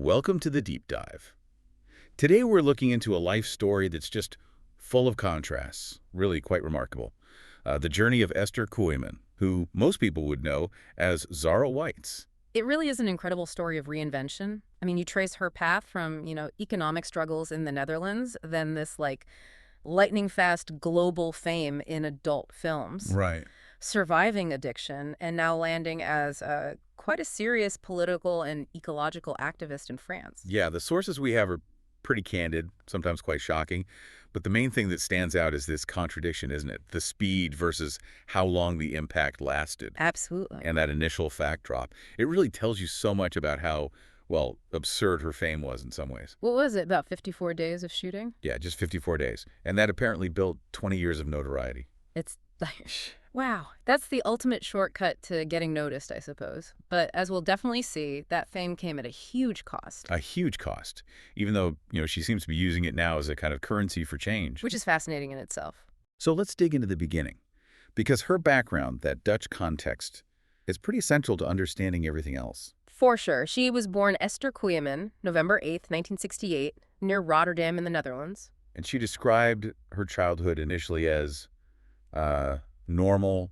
Welcome to the Deep Dive. Today we're looking into a life story that's just full of contrasts, really quite remarkable. The journey of Esther Kooiman, who most people would know as Zara Whites. It really is an incredible story of reinvention. I mean, you trace her path from, economic struggles in the Netherlands, then this lightning fast global fame in adult films, Right. surviving addiction, and now landing as quite a serious political and ecological activist in France. Yeah, the sources we have are pretty candid, sometimes quite shocking, but the main thing that stands out is this contradiction, isn't it? The speed versus how long the impact lasted. Absolutely. And that initial fact drop. It really tells you so much about how, well, absurd her fame was in some ways. What was it, about 54 days of shooting? Yeah, just 54 days. And that apparently built 20 years of notoriety. It's wow, that's the ultimate shortcut to getting noticed, I suppose. But as we'll definitely see, that fame came at a huge cost. A huge cost, even though, she seems to be using it now as a kind of currency for change. Which is fascinating in itself. So let's dig into the beginning, because her background, that Dutch context, is pretty central to understanding everything else. For sure. She was born Esther Kooiman, November 8th, 1968, near Rotterdam in the Netherlands. And she described her childhood initially as normal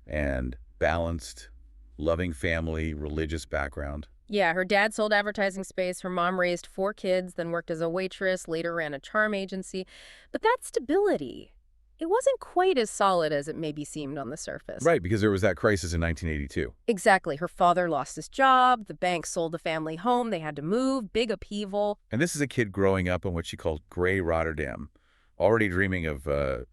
and balanced, loving family, religious background. Yeah, her dad sold advertising space, her mom raised 4 kids, then worked as a waitress, later ran a charm agency. But that stability, it wasn't quite as solid as it maybe seemed on the surface. Right, because there was that crisis in 1982. Exactly. Her father lost his job, the bank sold the family home, they had to move, big upheaval. And this is a kid growing up in what she called gray Rotterdam, already dreaming of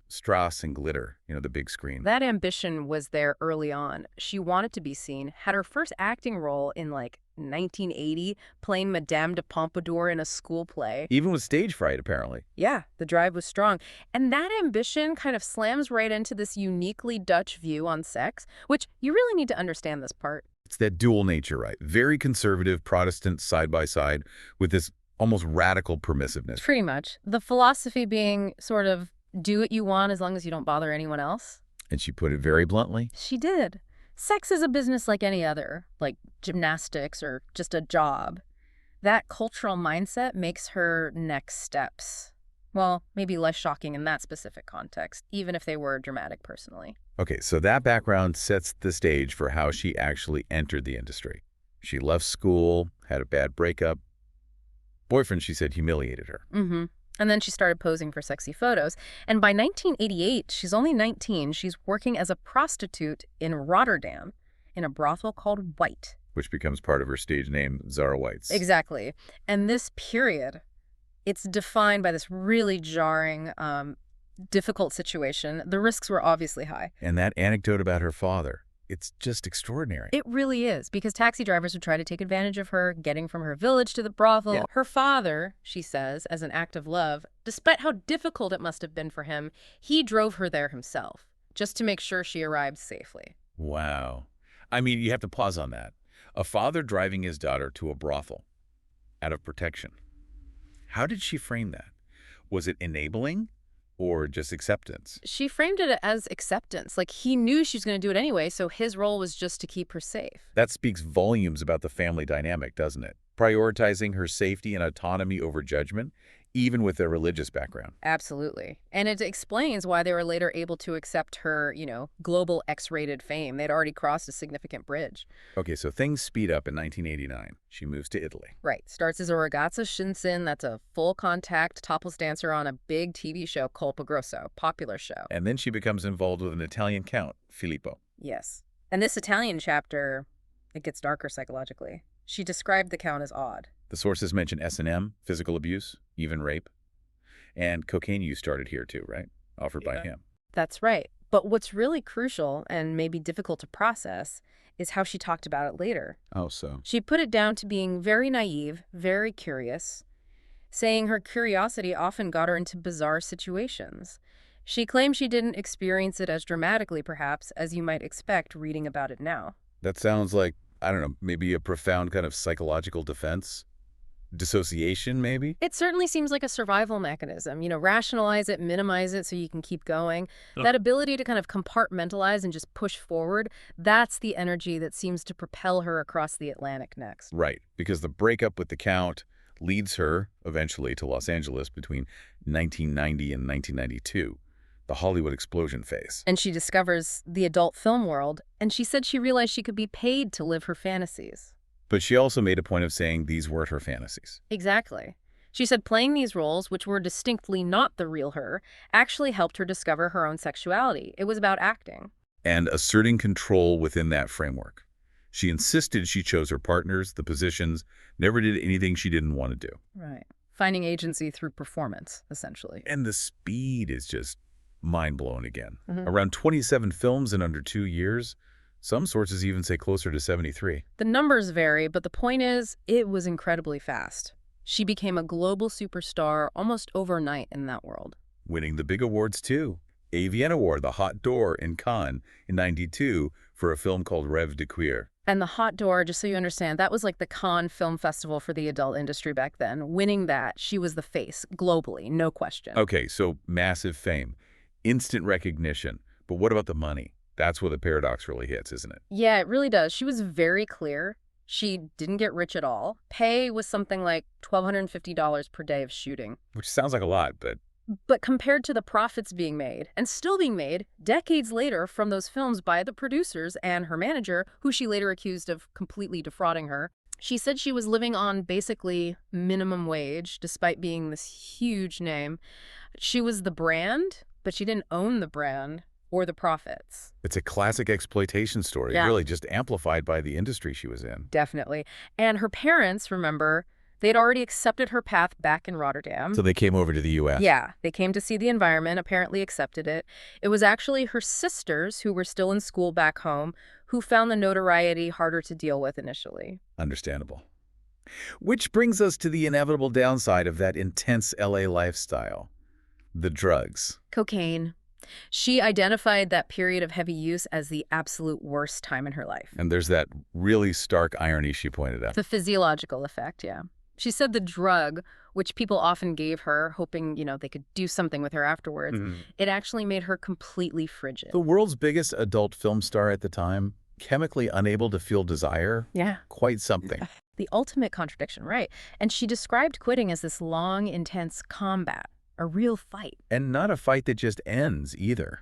strass and glitter, the big screen. That ambition was there early on. She wanted to be seen, had her first acting role in 1980, playing Madame de Pompadour in a school play. Even with stage fright, apparently. Yeah, the drive was strong. And that ambition kind of slams right into this uniquely Dutch view on sex, which you really need to understand this part. It's that dual nature, right? Very conservative Protestant side by side with this almost radical permissiveness. Pretty much. The philosophy being sort of do what you want as long as you don't bother anyone else. And she put it very bluntly. She did. Sex is a business like any other, like gymnastics or just a job. That cultural mindset makes her next steps, well, maybe less shocking in that specific context, even if they were dramatic personally. Okay, so that background sets the stage for how she actually entered the industry. She left school, had a bad breakup. Boyfriend, she said, humiliated her. Mm-hmm. And then she started posing for sexy photos. And by 1988, she's only 19, she's working as a prostitute in Rotterdam in a brothel called White. Which becomes part of her stage name, Zara Whites. Exactly. And this period, it's defined by this really jarring, difficult situation. The risks were obviously high. And that anecdote about her father, it's just extraordinary. It really is, because taxi drivers would try to take advantage of her, getting from her village to the brothel. Yeah. Her father, she says, as an act of love, despite how difficult it must have been for him, he drove her there himself, just to make sure she arrived safely. Wow. I mean, you have to pause on that. A father driving his daughter to a brothel out of protection. How did she frame that? Was it enabling? Or just acceptance? She framed it as acceptance. Like, he knew she was going to do it anyway, so his role was just to keep her safe. That speaks volumes about the family dynamic, doesn't it? Prioritizing her safety and autonomy over judgment, even with their religious background. Absolutely. And it explains why they were later able to accept her, global X-rated fame. They'd already crossed a significant bridge. Okay, so things speed up in 1989. She moves to Italy. Right. Starts as a ragazza shinsen, that's a full-contact topless dancer on a big TV show, Colpo Grosso, popular show. And then she becomes involved with an Italian count, Filippo. Yes. And this Italian chapter, it gets darker psychologically. She described the count as odd. The sources mention S&M, physical abuse, even rape. And cocaine use started here too, right? Offered by him. That's right. But what's really crucial and maybe difficult to process is how she talked about it later. Oh, so? She put it down to being very naive, very curious, saying her curiosity often got her into bizarre situations. She claimed she didn't experience it as dramatically, perhaps, as you might expect reading about it now. That sounds like, I don't know, maybe a profound kind of psychological defense? Dissociation, maybe? It certainly seems like a survival mechanism. Rationalize it, minimize it so you can keep going. That ability to kind of compartmentalize and just push forward, that's the energy that seems to propel her across the Atlantic next. Right, because the breakup with the Count leads her eventually to Los Angeles between 1990 and 1992, the Hollywood explosion phase. And she discovers the adult film world, and she said she realized she could be paid to live her fantasies. But she also made a point of saying these weren't her fantasies. Exactly. She said playing these roles, which were distinctly not the real her, actually helped her discover her own sexuality. It was about acting. And asserting control within that framework. She insisted she chose her partners, the positions, never did anything she didn't want to do. Right. Finding agency through performance, essentially. And the speed is just mind-blowing again. Mhm. Around 27 films in under 2 years. Some sources even say closer to 73. The numbers vary, but the point is, it was incredibly fast. She became a global superstar almost overnight in that world. Winning the big awards, too. AVN Award, the Hot Door in Cannes in '92 for a film called Rêve de Cuir. And the Hot Door, just so you understand, that was like the Cannes Film Festival for the adult industry back then. Winning that, she was the face, globally, no question. Okay, so massive fame, instant recognition. But what about the money? That's where the paradox really hits, isn't it? Yeah, it really does. She was very clear. She didn't get rich at all. Pay was something like $1,250 per day of shooting. Which sounds like a lot, But compared to the profits being made, and still being made, decades later from those films by the producers and her manager, who she later accused of completely defrauding her, she said she was living on basically minimum wage, despite being this huge name. She was the brand, but she didn't own the brand or the profits. it's a classic exploitation story, Yeah. really just amplified by the industry she was in. Definitely. And her parents, remember, they'd already accepted her path back in Rotterdam. So they came over to the U.S. Yeah, they came to see the environment, apparently accepted it. It was actually her sisters, who were still in school back home, who found the notoriety harder to deal with initially. Understandable. Which brings us to the inevitable downside of that intense L.A. lifestyle. The drugs. Cocaine. She identified that period of heavy use as the absolute worst time in her life. And there's that really stark irony she pointed out. The physiological effect, yeah. She said the drug, which people often gave her, hoping, they could do something with her afterwards, it actually made her completely frigid. The world's biggest adult film star at the time, chemically unable to feel desire? Yeah. Quite something. The ultimate contradiction, right? And she described quitting as this long, intense combat, a real fight. And not a fight that just ends, either.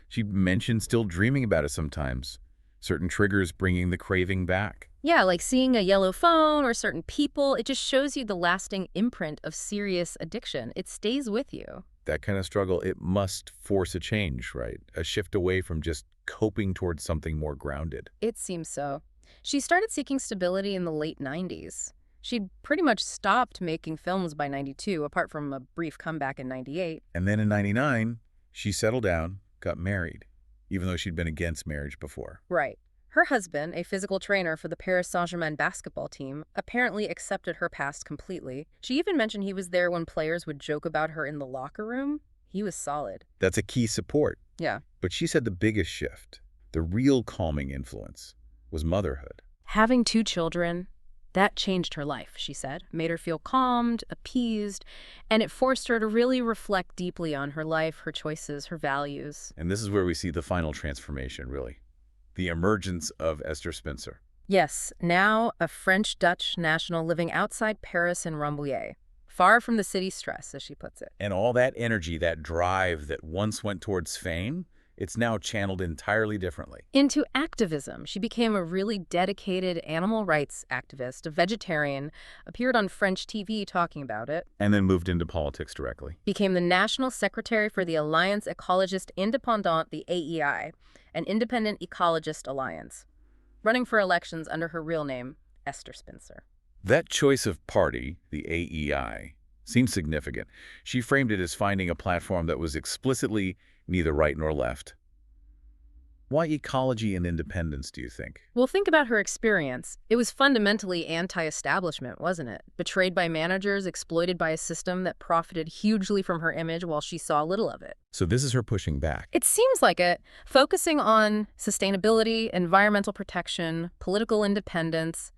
She mentioned still dreaming about it sometimes. Certain triggers bringing the craving back. Yeah, like seeing a yellow phone or certain people, it just shows you the lasting imprint of serious addiction. It stays with you. That kind of struggle, it must force a change, right? A shift away from just coping towards something more grounded. It seems so. She started seeking stability in the late 90s. She'd pretty much stopped making films by 92, apart from a brief comeback in 98. And then in '99, she settled down, got married, even though she'd been against marriage before. Right. Her husband, a physical trainer for the Paris Saint-Germain basketball team, apparently accepted her past completely. She even mentioned he was there when players would joke about her in the locker room. He was solid. That's a key support. Yeah. But she said the biggest shift, the real calming influence, was motherhood. Having 2 children, that changed her life, she said. Made her feel calmed, appeased, and it forced her to really reflect deeply on her life, her choices, her values. And this is where we see the final transformation, really. The emergence of Esther Spencer. Yes, now a French-Dutch national living outside Paris in Rambouillet, far from the city stress, as she puts it. And all that energy, that drive that once went towards fame, it's now channeled entirely differently. Into activism. She became a really dedicated animal rights activist, a vegetarian, appeared on French TV talking about it, And then moved into politics directly. became the national secretary for the Alliance Écologiste Indépendante, the AEI, an independent ecologist alliance, running for elections under her real name, Esther Spencer. That choice of party, the AEI, seemed significant. She framed it as finding a platform that was explicitly neither right nor left. Why ecology and independence, do you think? Well, think about her experience. It was fundamentally anti-establishment, wasn't it? Betrayed by managers, exploited by a system that profited hugely from her image while she saw little of it. So this is her pushing back. It seems like it, focusing on sustainability, environmental protection, political independence.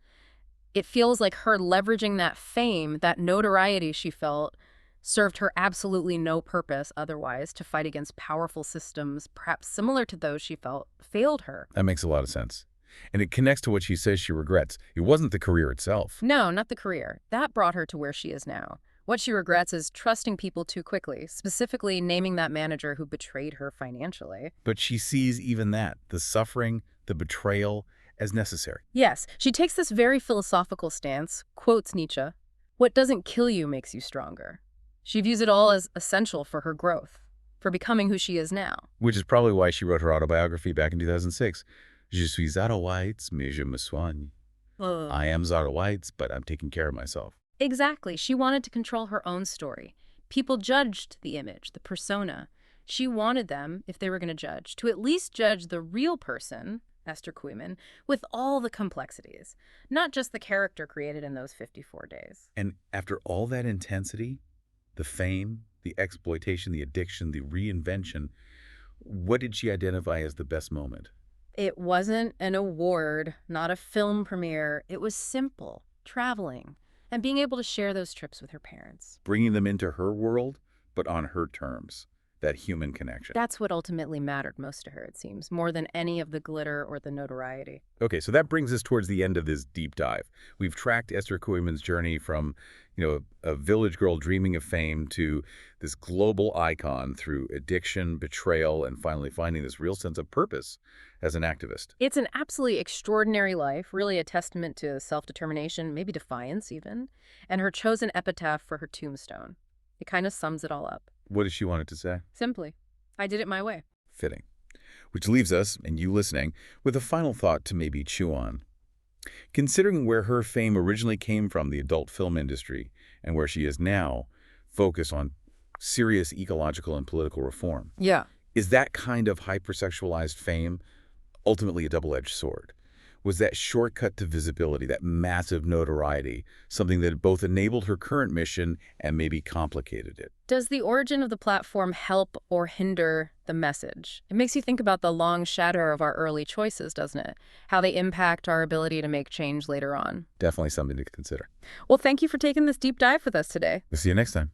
It feels like her leveraging that fame, that notoriety she felt, served her absolutely no purpose otherwise to fight against powerful systems, perhaps similar to those she felt failed her. That makes a lot of sense. And it connects to what she says she regrets. It wasn't the career itself. No, not the career. That brought her to where she is now. What she regrets is trusting people too quickly, specifically naming that manager who betrayed her financially. But she sees even that, the suffering, the betrayal, as necessary. Yes, she takes this very philosophical stance, quotes Nietzsche, "What doesn't kill you makes you stronger." She views it all as essential for her growth, for becoming who she is now. Which is probably why she wrote her autobiography back in 2006. Je suis Zara Whites, mais je me soigne. I am Zara Whites, but I'm taking care of myself. Exactly. She wanted to control her own story. People judged the image, the persona. She wanted them, if they were going to judge, to at least judge the real person, Esther Kooiman, with all the complexities, not just the character created in those 54 days. And after all that intensity, the fame, the exploitation, the addiction, the reinvention, what did she identify as the best moment? It wasn't an award, not a film premiere. It was simple, traveling, and being able to share those trips with her parents. Bringing them into her world, but on her terms. That human connection. That's what ultimately mattered most to her, it seems, more than any of the glitter or the notoriety. Okay, so that brings us towards the end of this deep dive. We've tracked Esther Kooiman's journey from, a village girl dreaming of fame to this global icon through addiction, betrayal, and finally finding this real sense of purpose as an activist. It's an absolutely extraordinary life, really a testament to self-determination, maybe defiance even, and her chosen epitaph for her tombstone. It kind of sums it all up. What does she want it to say? Simply, I did it my way. Fitting. Which leaves us, and you listening, with a final thought to maybe chew on. Considering where her fame originally came from, the adult film industry, and where she is now, focused on serious ecological and political reform. Yeah. Is that kind of hypersexualized fame ultimately a double-edged sword? Was that shortcut to visibility, that massive notoriety, something that both enabled her current mission and maybe complicated it? Does the origin of the platform help or hinder the message? It makes you think about the long shadow of our early choices, doesn't it? How they impact our ability to make change later on. Definitely something to consider. Well, thank you for taking this deep dive with us today. We'll see you next time.